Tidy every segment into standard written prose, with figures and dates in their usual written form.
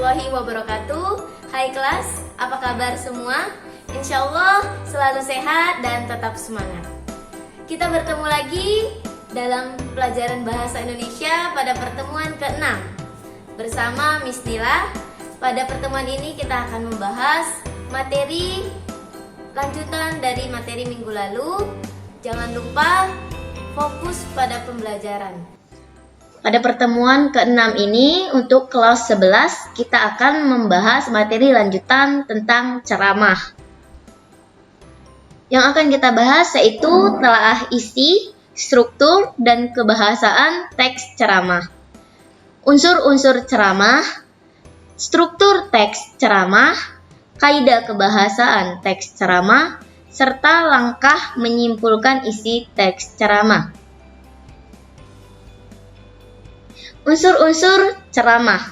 warahmatullahi wabarakatuh. Hai kelas, apa kabar semua? Insya Allah selalu sehat dan tetap semangat. Kita bertemu lagi dalam pelajaran Bahasa Indonesia pada pertemuan ke-6 bersama Miss Nila. Pada pertemuan ini kita akan membahas materi lanjutan dari materi minggu lalu. Jangan lupa fokus pada pembelajaran. Pada pertemuan ke-6 ini untuk kelas 11 kita akan membahas materi lanjutan tentang ceramah. Yang akan kita bahas yaitu telaah isi, struktur, dan kebahasaan teks ceramah. Unsur-unsur ceramah, struktur teks ceramah, kaidah kebahasaan teks ceramah, serta langkah menyimpulkan isi teks ceramah. Unsur-unsur ceramah.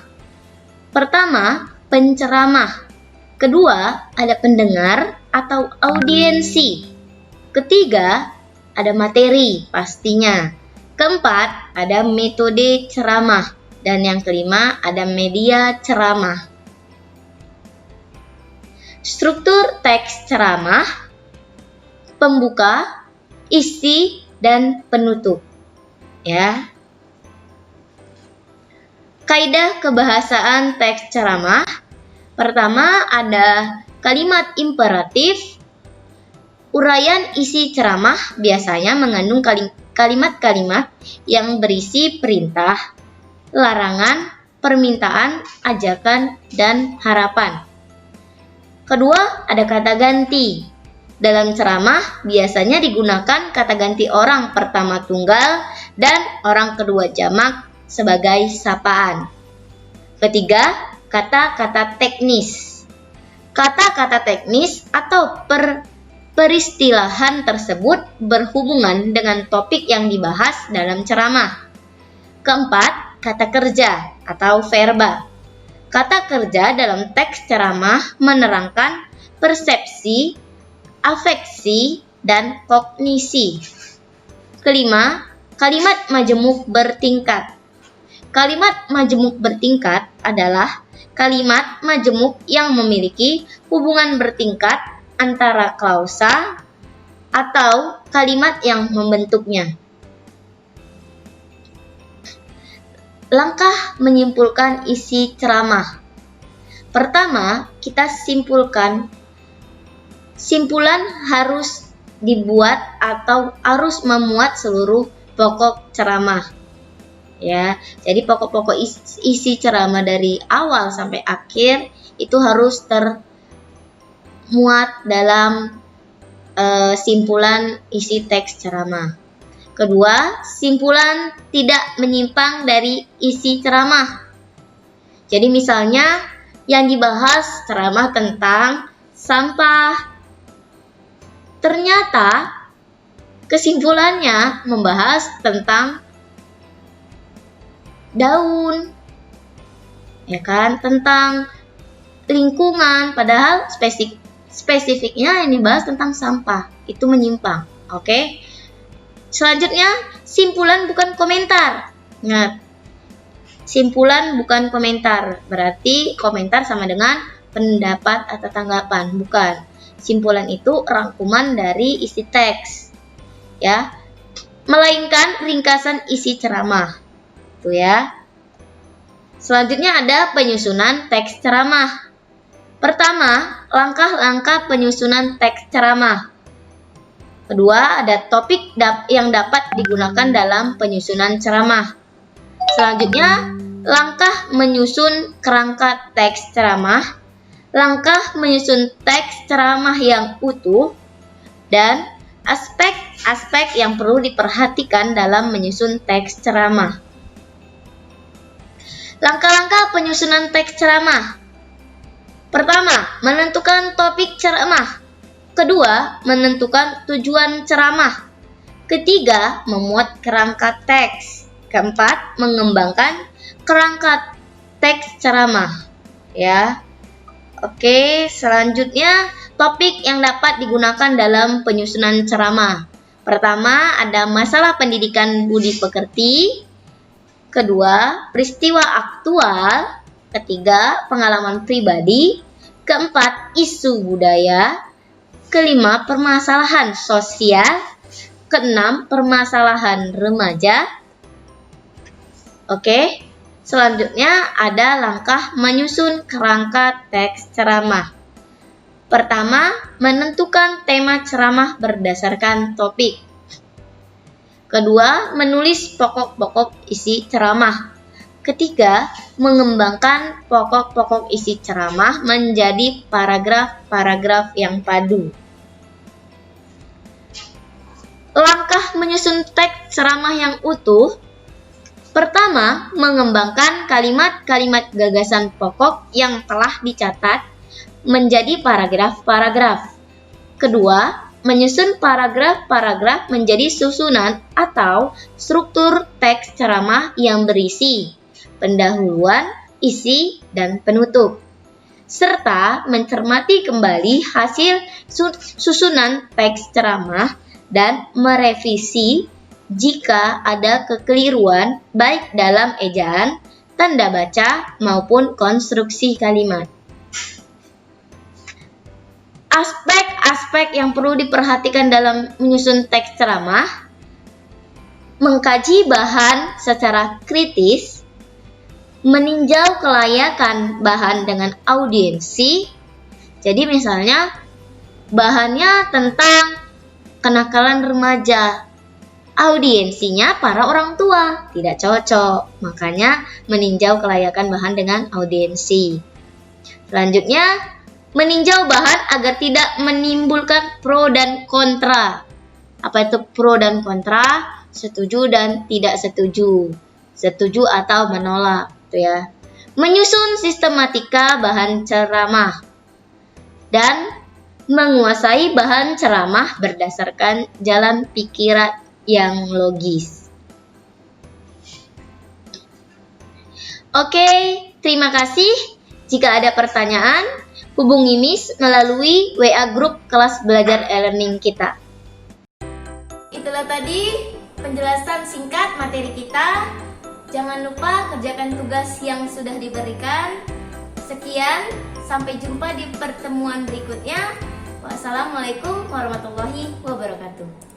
Pertama, penceramah. Kedua, ada pendengar atau audiensi. Ketiga, ada materi pastinya. Keempat, ada metode ceramah. Dan yang kelima, ada media ceramah. Struktur teks ceramah, pembuka, isi, dan penutup. Ya. Kaidah kebahasaan teks ceramah. Pertama ada kalimat imperatif. Uraian isi ceramah biasanya mengandung kalimat-kalimat yang berisi perintah, larangan, permintaan, ajakan, dan harapan. Kedua ada kata ganti. Dalam ceramah biasanya digunakan kata ganti orang pertama tunggal dan orang kedua jamak sebagai sapaan. Ketiga, kata-kata teknis. Kata-kata teknis atau peristilahan tersebut berhubungan dengan topik yang dibahas dalam ceramah. Keempat, kata kerja atau verba. Kata kerja dalam teks ceramah menerangkan persepsi, afeksi, dan kognisi. Kelima, kalimat majemuk bertingkat. Kalimat majemuk bertingkat adalah kalimat majemuk yang memiliki hubungan bertingkat antara klausa atau kalimat yang membentuknya. Langkah menyimpulkan isi ceramah. Pertama, kita simpulkan. Simpulan harus dibuat atau harus memuat seluruh pokok ceramah. Ya, jadi pokok-pokok isi ceramah dari awal sampai akhir itu harus termuat dalam simpulan isi teks ceramah. Kedua, simpulan tidak menyimpang dari isi ceramah. Jadi misalnya yang dibahas ceramah tentang sampah. Ternyata kesimpulannya membahas tentang daun, ya kan, tentang lingkungan, padahal spesifiknya yang dibahas tentang sampah, itu menyimpang. Oke. Selanjutnya, simpulan bukan komentar. Ingat, simpulan bukan komentar, berarti komentar sama dengan pendapat atau tanggapan, bukan. Simpulan itu rangkuman dari isi teks, ya, melainkan ringkasan isi ceramah. Tuh ya. Selanjutnya ada penyusunan teks ceramah. Pertama, langkah-langkah penyusunan teks ceramah. Kedua, ada topik yang dapat digunakan dalam penyusunan ceramah. Selanjutnya, langkah menyusun kerangka teks ceramah, langkah menyusun teks ceramah yang utuh, dan aspek-aspek yang perlu diperhatikan dalam menyusun teks ceramah. Langkah-langkah penyusunan teks ceramah. Pertama, menentukan topik ceramah. Kedua, menentukan tujuan ceramah. Ketiga, memuat kerangka teks. Keempat, mengembangkan kerangka teks ceramah. Ya. Oke, selanjutnya topik yang dapat digunakan dalam penyusunan ceramah. Pertama, ada masalah pendidikan budi pekerti. Kedua, peristiwa aktual. ketiga, pengalaman pribadi, keempat, isu budaya, kelima, permasalahan sosial, keenam, permasalahan remaja. Oke, selanjutnya ada langkah menyusun kerangka teks ceramah. Pertama, menentukan tema ceramah berdasarkan topik. Kedua, menulis pokok-pokok isi ceramah. Ketiga, mengembangkan pokok-pokok isi ceramah menjadi paragraf-paragraf yang padu. Langkah menyusun teks ceramah yang utuh. Pertama, mengembangkan kalimat-kalimat gagasan pokok yang telah dicatat menjadi paragraf-paragraf. Kedua, menyusun paragraf-paragraf menjadi susunan atau struktur teks ceramah yang berisi pendahuluan, isi, dan penutup, serta mencermati kembali hasil susunan teks ceramah dan merevisi jika ada kekeliruan baik dalam ejaan, tanda baca, maupun konstruksi kalimat. Aspek-aspek yang perlu diperhatikan dalam menyusun teks ceramah: mengkaji bahan secara kritis, meninjau kelayakan bahan dengan audiensi. Jadi misalnya bahannya tentang kenakalan remaja, audiensinya para orang tua, tidak cocok. Makanya meninjau kelayakan bahan dengan audiensi. Selanjutnya, meninjau bahan agar tidak menimbulkan pro dan kontra. Apa itu pro dan kontra? Setuju dan tidak setuju. Setuju atau menolak, gitu ya. Menyusun sistematika bahan ceramah dan menguasai bahan ceramah berdasarkan jalan pikiran yang logis. Oke, terima kasih. Jika ada pertanyaan, hubungi Miss melalui WA grup kelas belajar e-learning kita. Itulah tadi penjelasan singkat materi kita. Jangan lupa kerjakan tugas yang sudah diberikan. Sekian, sampai jumpa di pertemuan berikutnya. Wassalamualaikum warahmatullahi wabarakatuh.